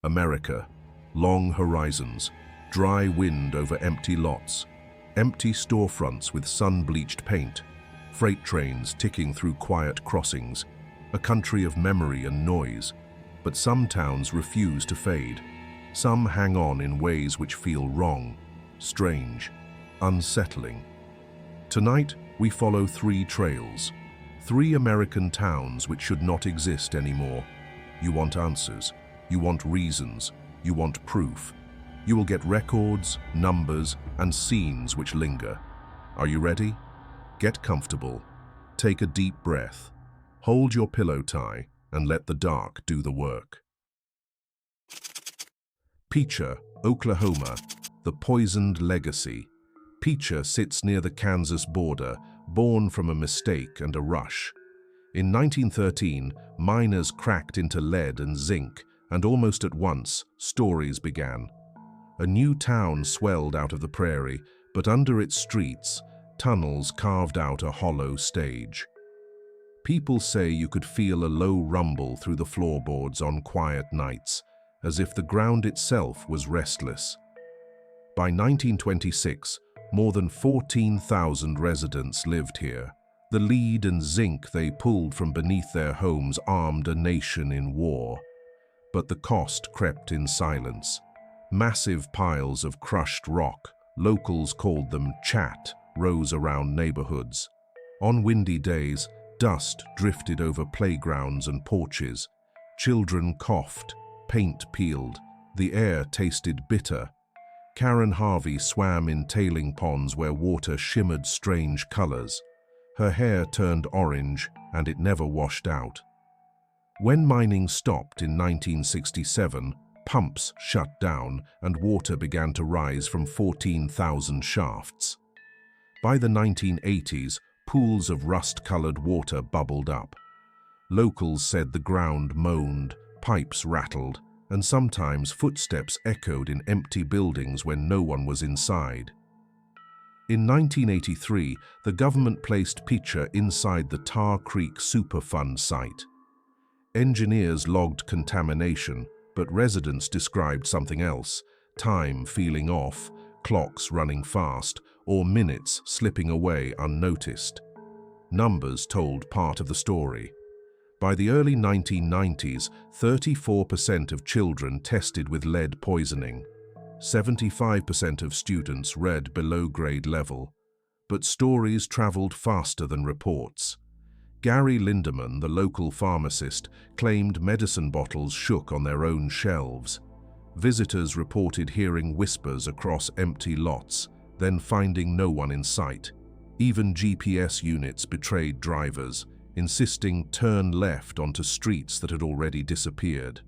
America. Long horizons, dry wind over empty lots, empty storefronts with sun-bleached paint, freight trains ticking through quiet crossings, a country of memory and noise. But some towns refuse to fade. Some hang on in ways which feel wrong, strange, unsettling. Tonight, we follow three trails, three American towns which should not exist anymore. You want answers, you want reasons, you want proof. You will get records, numbers, and scenes which linger. Are you ready? Get comfortable. Take a deep breath. Hold your pillow tie and let the dark do the work. Picher, Oklahoma, the poisoned legacy. Picher sits near the Kansas border, born from a mistake and a rush. In 1913, miners cracked into lead and zinc, and almost at once, stories began. A new town swelled out of the prairie, but under its streets, tunnels carved out a hollow stage. People say you could feel a low rumble through the floorboards on quiet nights, as if the ground itself was restless. By 1926, more than 14,000 residents lived here. The lead and zinc they pulled from beneath their homes armed a nation in war. But the cost crept in silence. Massive piles of crushed rock, locals called them chat, rose around neighborhoods. On windy days, dust drifted over playgrounds and porches. Children coughed, paint peeled, the air tasted bitter. Karen Harvey swam in tailing ponds where water shimmered strange colors. Her hair turned orange, and it never washed out. When mining stopped in 1967, pumps shut down and water began to rise from 14,000 shafts. By the 1980s, pools of rust-colored water bubbled up. Locals said the ground moaned, pipes rattled, and sometimes footsteps echoed in empty buildings when no one was inside. In 1983, the government placed Picher inside the Tar Creek Superfund site. Engineers logged contamination, but residents described something else: time feeling off, clocks running fast, or minutes slipping away unnoticed. Numbers told part of the story. By the early 1990s, 34% of children tested with lead poisoning. 75% of students read below grade level. But stories traveled faster than reports. Gary Lindemann, the local pharmacist, claimed medicine bottles shook on their own shelves. Visitors reported hearing whispers across empty lots, then finding no one in sight. Even GPS units betrayed drivers, insisting turn left onto streets that had already disappeared.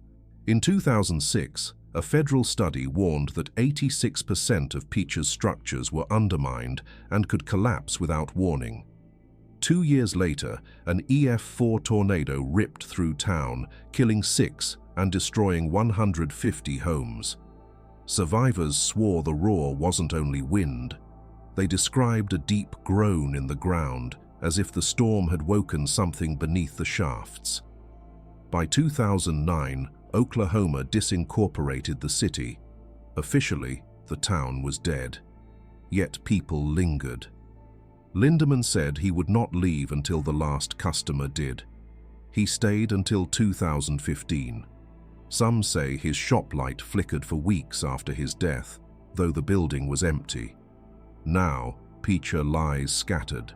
In 2006, a federal study warned that 86% of Picher's structures were undermined and could collapse without warning. 2 years later, an EF4 tornado ripped through town, killing 6 and destroying 150 homes. Survivors swore the roar wasn't only wind. They described a deep groan in the ground, as if the storm had woken something beneath the shafts. By 2009, Oklahoma disincorporated the city. Officially, the town was dead. Yet people lingered. Lindemann said he would not leave until the last customer did. He stayed until 2015. Some say his shop light flickered for weeks after his death, though the building was empty. Now, Picher lies scattered.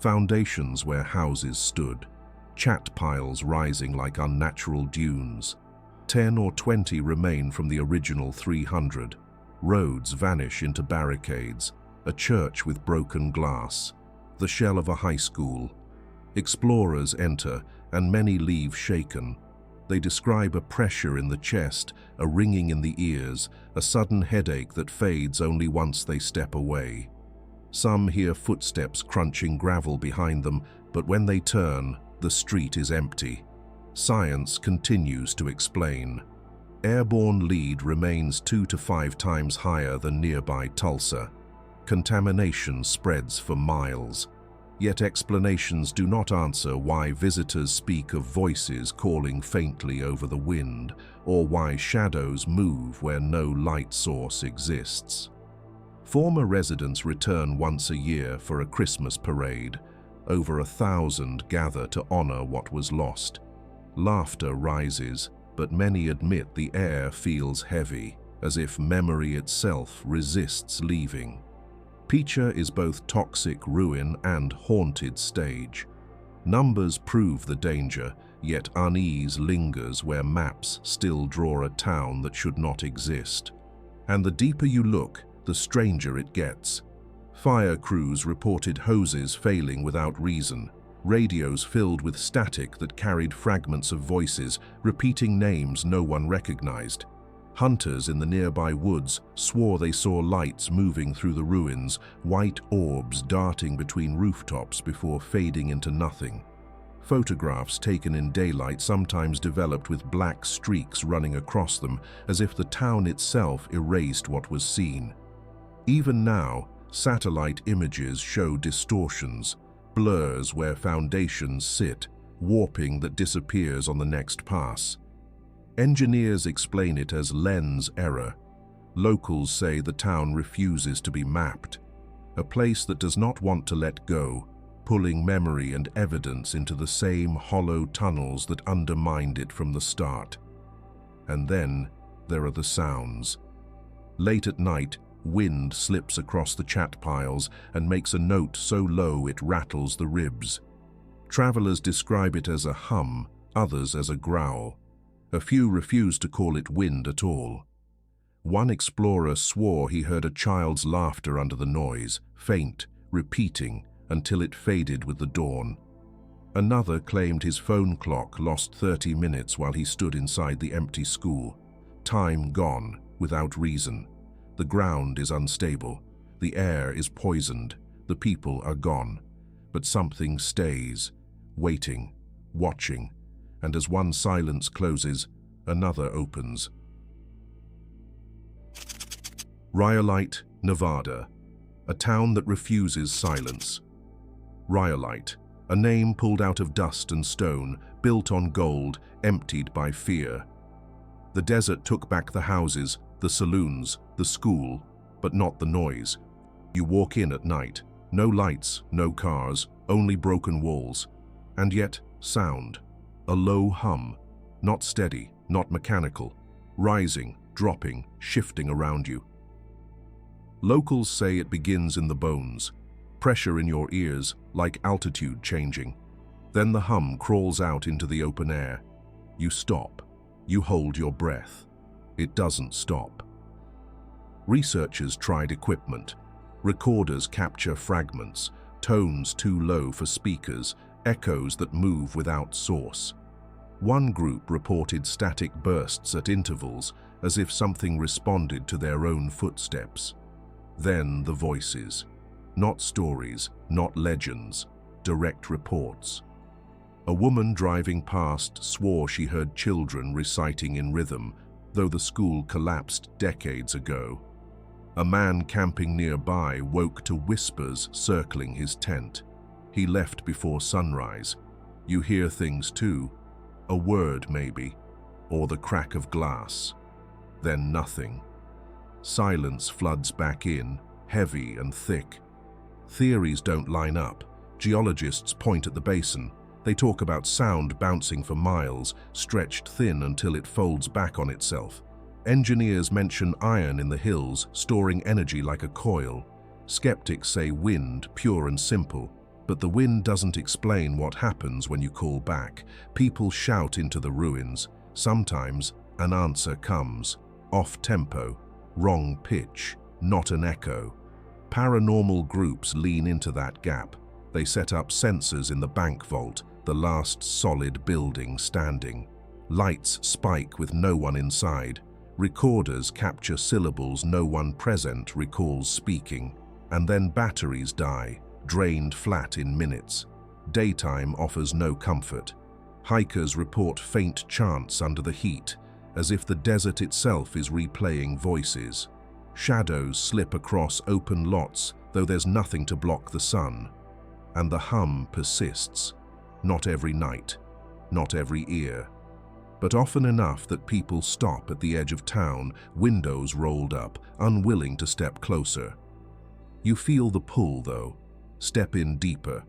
Foundations where houses stood, chat piles rising like unnatural dunes. 10 or 20 remain from the original 300. Roads vanish into barricades, a church with broken glass, the shell of a high school. Explorers enter, and many leave shaken. They describe a pressure in the chest, a ringing in the ears, a sudden headache that fades only once they step away. Some hear footsteps crunching gravel behind them, but when they turn, the street is empty. Science continues to explain. Airborne lead remains 2 to 5 times higher than nearby Tulsa. Contamination spreads for miles. Yet explanations do not answer why visitors speak of voices calling faintly over the wind, or why shadows move where no light source exists. Former residents return once a year for a Christmas parade. Over 1,000 gather to honor what was lost. Laughter rises, but many admit the air feels heavy, as if memory itself resists leaving. Picha is both toxic ruin and haunted stage. Numbers prove the danger, yet unease lingers where maps still draw a town that should not exist. And the deeper you look, the stranger it gets. Fire crews reported hoses failing without reason, radios filled with static that carried fragments of voices, repeating names no one recognized. Hunters in the nearby woods swore they saw lights moving through the ruins, white orbs darting between rooftops before fading into nothing. Photographs taken in daylight sometimes developed with black streaks running across them, as if the town itself erased what was seen. Even now, satellite images show distortions, blurs where foundations sit, warping that disappears on the next pass. Engineers explain it as lens error. Locals say the town refuses to be mapped, a place that does not want to let go, pulling memory and evidence into the same hollow tunnels that undermined it from the start. And then there are the sounds. Late at night, wind slips across the chat piles and makes a note so low it rattles the ribs. Travelers describe it as a hum, others as a growl. A few refuse to call it wind at all. One explorer swore he heard a child's laughter under the noise, faint, repeating, until it faded with the dawn. Another claimed his phone clock lost 30 minutes while he stood inside the empty school. Time gone, without reason. The ground is unstable, the air is poisoned, the people are gone. But something stays, waiting, watching, and as one silence closes, another opens. Rhyolite, Nevada, a town that refuses silence. Rhyolite, a name pulled out of dust and stone, built on gold, emptied by fear. The desert took back the houses, the saloons, the school, but not the noise. You walk in at night, no lights, no cars, only broken walls, and yet sound. A low hum, not steady, not mechanical, rising, dropping, shifting around you. Locals say it begins in the bones, pressure in your ears like altitude changing. Then the hum crawls out into the open air. You stop, you hold your breath. It doesn't stop. Researchers tried equipment. Recorders capture fragments, tones too low for speakers, echoes that move without source. One group reported static bursts at intervals, as if something responded to their own footsteps. Then the voices. Not stories, not legends, direct reports. A woman driving past swore she heard children reciting in rhythm, though the school collapsed decades ago. A man camping nearby woke to whispers circling his tent. He left before sunrise. You hear things too. A word maybe, or the crack of glass. Then nothing. Silence floods back in, heavy and thick. Theories don't line up. Geologists point at the basin. They talk about sound bouncing for miles, stretched thin until it folds back on itself. Engineers mention iron in the hills, storing energy like a coil. Skeptics say wind, pure and simple. But the wind doesn't explain what happens when you call back. People shout into the ruins. Sometimes an answer comes. Off tempo, wrong pitch, not an echo. Paranormal groups lean into that gap. They set up sensors in the bank vault, the last solid building standing. Lights spike with no one inside. Recorders capture syllables no one present recalls speaking. And then batteries die, drained flat in minutes. Daytime offers no comfort. Hikers report faint chants under the heat, as if the desert itself is replaying voices. Shadows slip across open lots, though there's nothing to block the sun. And the hum persists, not every night, not every ear, but often enough that people stop at the edge of town, windows rolled up, unwilling to step closer. You feel the pull, though. Step in deeper.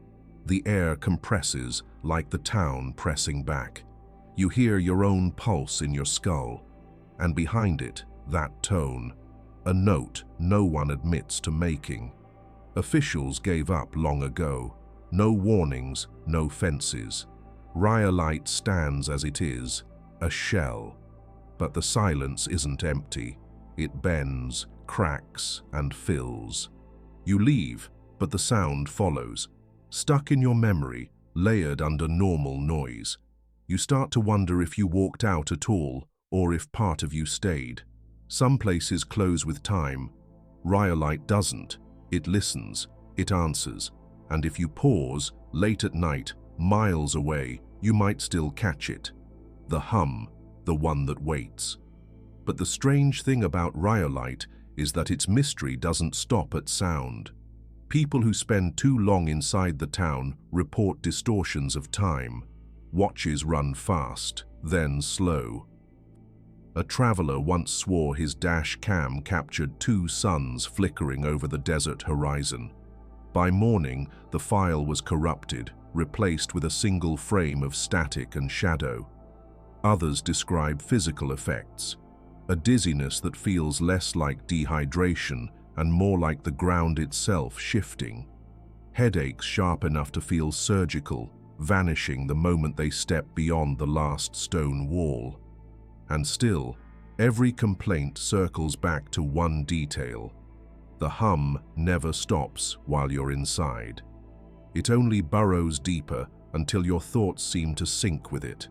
The air compresses like the town pressing back. You hear your own pulse in your skull, and behind it, that tone, a note no one admits to making. Officials gave up long ago. No warnings, no fences. Rhyolite stands as it is, a shell. But the silence isn't empty. It bends, cracks, and fills. You leave, but the sound follows. Stuck in your memory, layered under normal noise. You start to wonder if you walked out at all, or if part of you stayed. Some places close with time. Rhyolite doesn't. It listens, it answers, and if you pause, late at night, miles away, you might still catch it. The hum, the one that waits. But the strange thing about rhyolite is that its mystery doesn't stop at sound. People who spend too long inside the town report distortions of time. Watches run fast, then slow. A traveler once swore his dash cam captured 2 suns flickering over the desert horizon. By morning, the file was corrupted, replaced with a single frame of static and shadow. Others describe physical effects, a dizziness that feels less like dehydration and more like the ground itself shifting. Headaches sharp enough to feel surgical, vanishing the moment they step beyond the last stone wall. And still, every complaint circles back to one detail. The hum never stops while you're inside. It only burrows deeper until your thoughts seem to sync with it.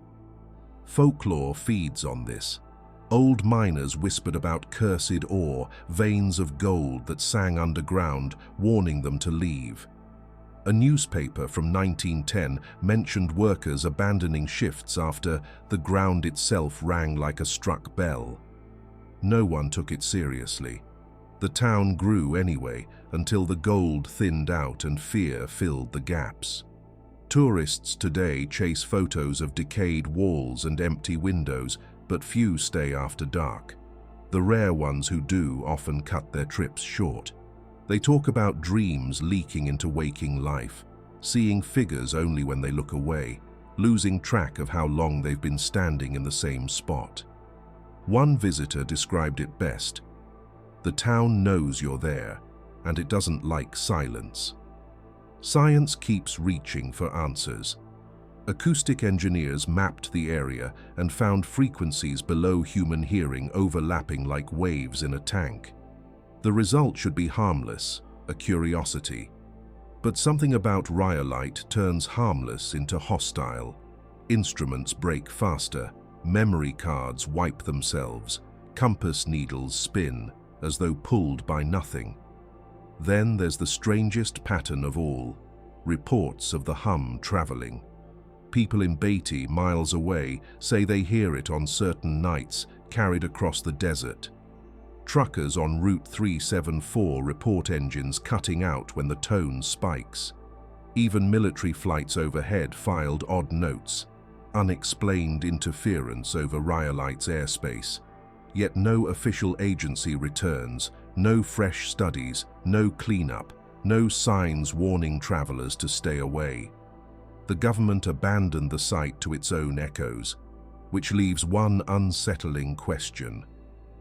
Folklore feeds on this. Old miners whispered about cursed ore, veins of gold that sang underground, warning them to leave. A newspaper from 1910 mentioned workers abandoning shifts after the ground itself rang like a struck bell. No one took it seriously. The town grew anyway, until the gold thinned out and fear filled the gaps. Tourists today chase photos of decayed walls and empty windows, but few stay after dark. The rare ones who do often cut their trips short. They talk about dreams leaking into waking life, seeing figures only when they look away, losing track of how long they've been standing in the same spot. One visitor described it best. The town knows you're there, and it doesn't like silence. Science keeps reaching for answers. Acoustic engineers mapped the area and found frequencies below human hearing overlapping like waves in a tank. The result should be harmless, a curiosity. But something about rhyolite turns harmless into hostile. Instruments break faster, memory cards wipe themselves, compass needles spin as though pulled by nothing. Then there's the strangest pattern of all, reports of the hum traveling. People in Beatty, miles away, say they hear it on certain nights, carried across the desert. Truckers on Route 374 report engines cutting out when the tone spikes. Even military flights overhead filed odd notes, unexplained interference over rhyolite's airspace. Yet no official agency returns, no fresh studies, no cleanup, no signs warning travelers to stay away. The government abandoned the site to its own echoes, which leaves one unsettling question.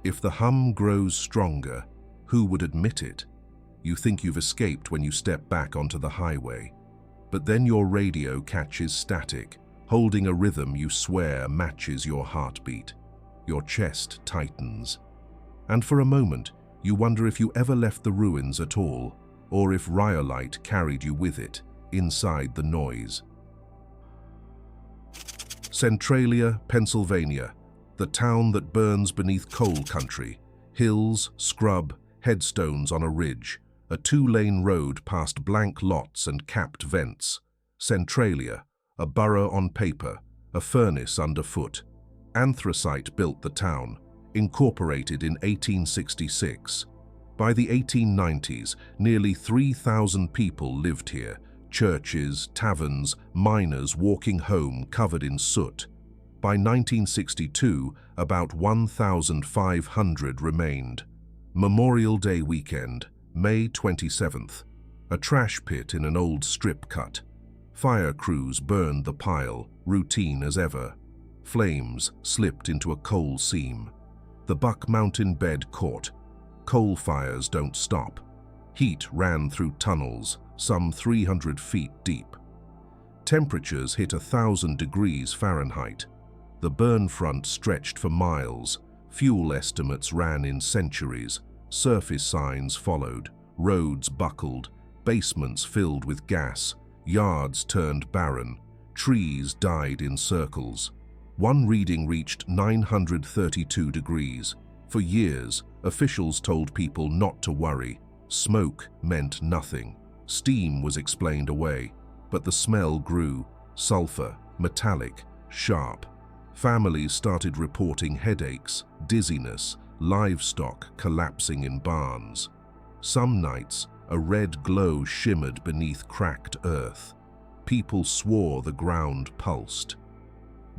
If the hum grows stronger, who would admit it? You think you've escaped when you step back onto the highway. But then your radio catches static, holding a rhythm you swear matches your heartbeat. Your chest tightens. And for a moment, you wonder if you ever left the ruins at all, or if rhyolite carried you with it, inside the noise. Centralia, Pennsylvania, the town that burns beneath coal country, hills, scrub, headstones on a ridge, a 2-lane road past blank lots and capped vents. Centralia, a borough on paper, a furnace underfoot. Anthracite built the town, incorporated in 1866. By the 1890s, nearly 3,000 people lived here, churches, taverns, miners walking home covered in soot. By 1962, about 1,500 remained. Memorial Day weekend, May 27th. A trash pit in an old strip cut. Fire crews burned the pile, routine as ever. Flames slipped into a coal seam. The Buck Mountain bed caught. Coal fires don't stop. Heat ran through tunnels, some 300 feet deep. Temperatures hit 1,000 degrees Fahrenheit. The burn front stretched for miles. Fuel estimates ran in centuries. Surface signs followed. Roads buckled. Basements filled with gas. Yards turned barren. Trees died in circles. One reading reached 932 degrees. For years, officials told people not to worry. Smoke meant nothing. Steam was explained away. But the smell grew. Sulfur, metallic, sharp. Families started reporting headaches, dizziness, livestock collapsing in barns. Some nights, a red glow shimmered beneath cracked earth. People swore the ground pulsed.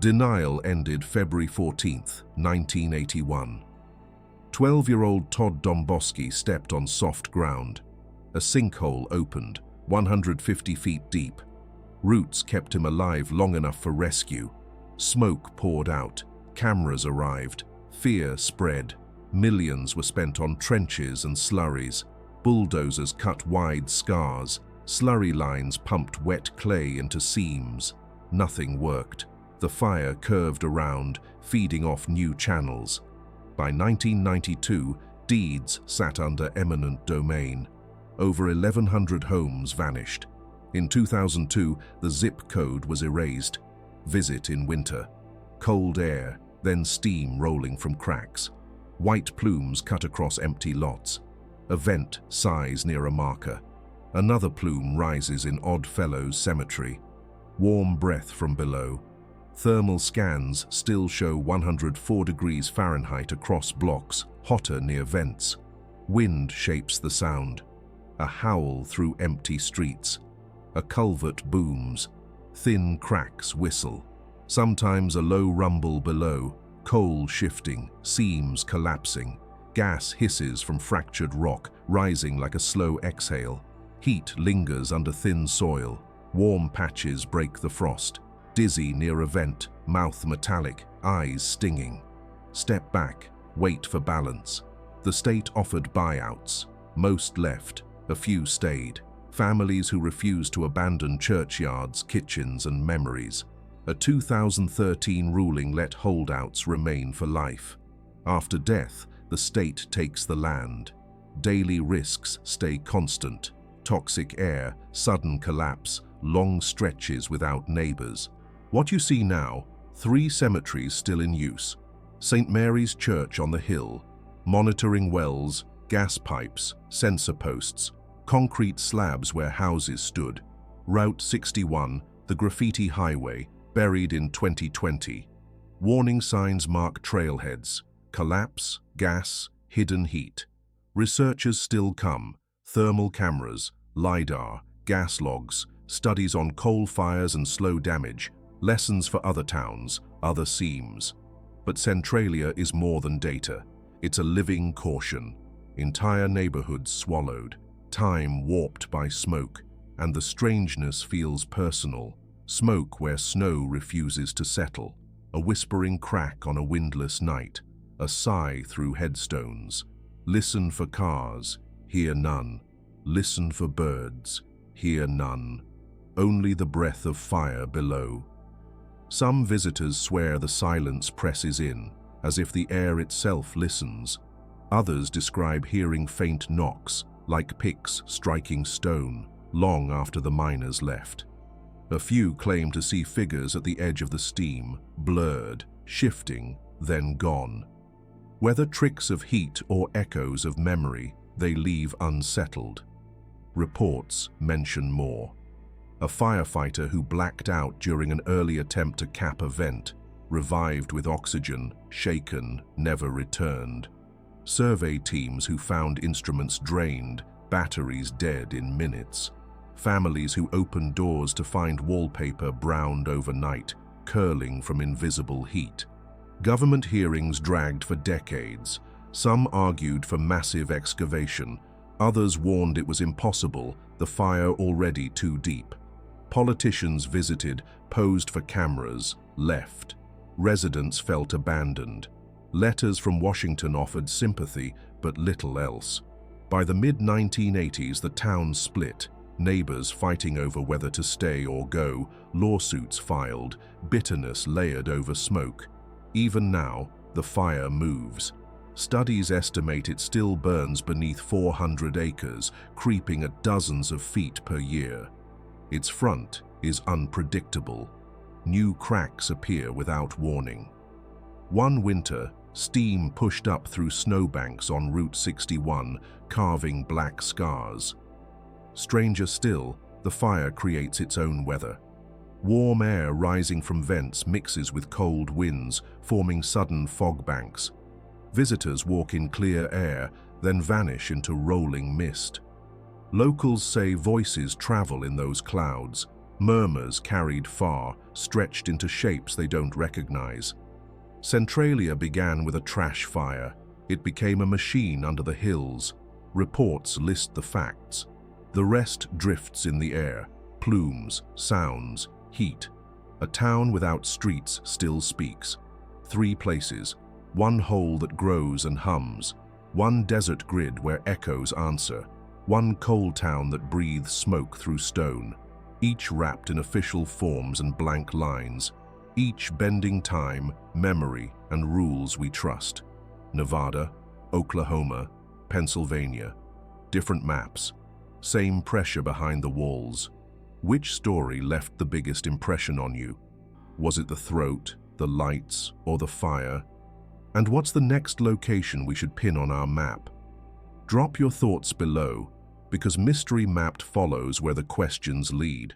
Denial ended February 14, 1981. 12-year-old Todd Domboski stepped on soft ground. A sinkhole opened, 150 feet deep. Roots kept him alive long enough for rescue. Smoke poured out. Cameras arrived. Fear spread. Millions were spent on trenches and slurries. Bulldozers cut wide scars. Slurry lines pumped wet clay into seams. Nothing worked. The fire curved around, feeding off new channels. By 1992, deeds sat under eminent domain. Over 1,100 homes vanished. In 2002, the zip code was erased. Visit in winter. Cold air, then steam rolling from cracks. White plumes cut across empty lots. A vent sighs near a marker. Another plume rises in Odd Fellows Cemetery. Warm breath from below. Thermal scans still show 104 degrees Fahrenheit across blocks, hotter near vents. Wind shapes the sound. A howl through empty streets. A culvert booms. Thin cracks whistle. Sometimes a low rumble below. Coal shifting, seams collapsing. Gas hisses from fractured rock, rising like a slow exhale. Heat lingers under thin soil. Warm patches break the frost. Dizzy near a vent, mouth metallic, eyes stinging. Step back, wait for balance. The state offered buyouts. Most left, a few stayed. Families who refused to abandon churchyards, kitchens, and memories. A 2013 ruling let holdouts remain for life. After death, the state takes the land. Daily risks stay constant. Toxic air, sudden collapse, long stretches without neighbors. What you see now, 3 cemeteries still in use. St. Mary's Church on the hill, monitoring wells, gas pipes, sensor posts, concrete slabs where houses stood. Route 61, the graffiti highway, buried in 2020. Warning signs mark trailheads. Collapse, gas, hidden heat. Researchers still come. Thermal cameras, LiDAR, gas logs, studies on coal fires and slow damage, lessons for other towns, other seams. But Centralia is more than data. It's a living caution. Entire neighborhoods swallowed, time warped by smoke, and the strangeness feels personal. Smoke where snow refuses to settle, a whispering crack on a windless night, a sigh through headstones. Listen for cars, hear none. Listen for birds, hear none. Only the breath of fire below. Some visitors swear the silence presses in, as if the air itself listens. Others describe hearing faint knocks, like picks striking stone, long after the miners left. A few claim to see figures at the edge of the steam, blurred, shifting, then gone. Whether tricks of heat or echoes of memory, they leave unsettled. Reports mention more. A firefighter who blacked out during an early attempt to cap a vent, revived with oxygen, shaken, never returned. Survey teams who found instruments drained, batteries dead in minutes. families who opened doors to find wallpaper browned overnight, curling from invisible heat. Government hearings dragged for decades. Some argued for massive excavation. Others warned it was impossible, the fire already too deep. Politicians visited, posed for cameras, left. Residents felt abandoned. Letters from Washington offered sympathy, but little else. By the mid-1980s, the town split, neighbors fighting over whether to stay or go, lawsuits filed, bitterness layered over smoke. Even now, the fire moves. Studies estimate it still burns beneath 400 acres, creeping at dozens of feet per year. Its front is unpredictable. New cracks appear without warning. One winter, steam pushed up through snowbanks on Route 61, carving black scars. Stranger still, the fire creates its own weather. Warm air rising from vents mixes with cold winds, forming sudden fog banks. Visitors walk in clear air, then vanish into rolling mist. Locals say voices travel in those clouds, murmurs carried far, stretched into shapes they don't recognize. Centralia began with a trash fire. It became a machine under the hills. Reports list the facts. The rest drifts in the air, plumes, sounds, heat. A town without streets still speaks. 3 places, one hole that grows and hums, one desert grid where echoes answer, one coal town that breathes smoke through stone, each wrapped in official forms and blank lines, each bending time, memory, and rules we trust. Nevada, Oklahoma, Pennsylvania. Different maps. Same pressure behind the walls. Which story left the biggest impression on you? Was it the throat, the lights, or the fire? And what's the next location we should pin on our map? Drop your thoughts below, because Mystery Mapped follows where the questions lead.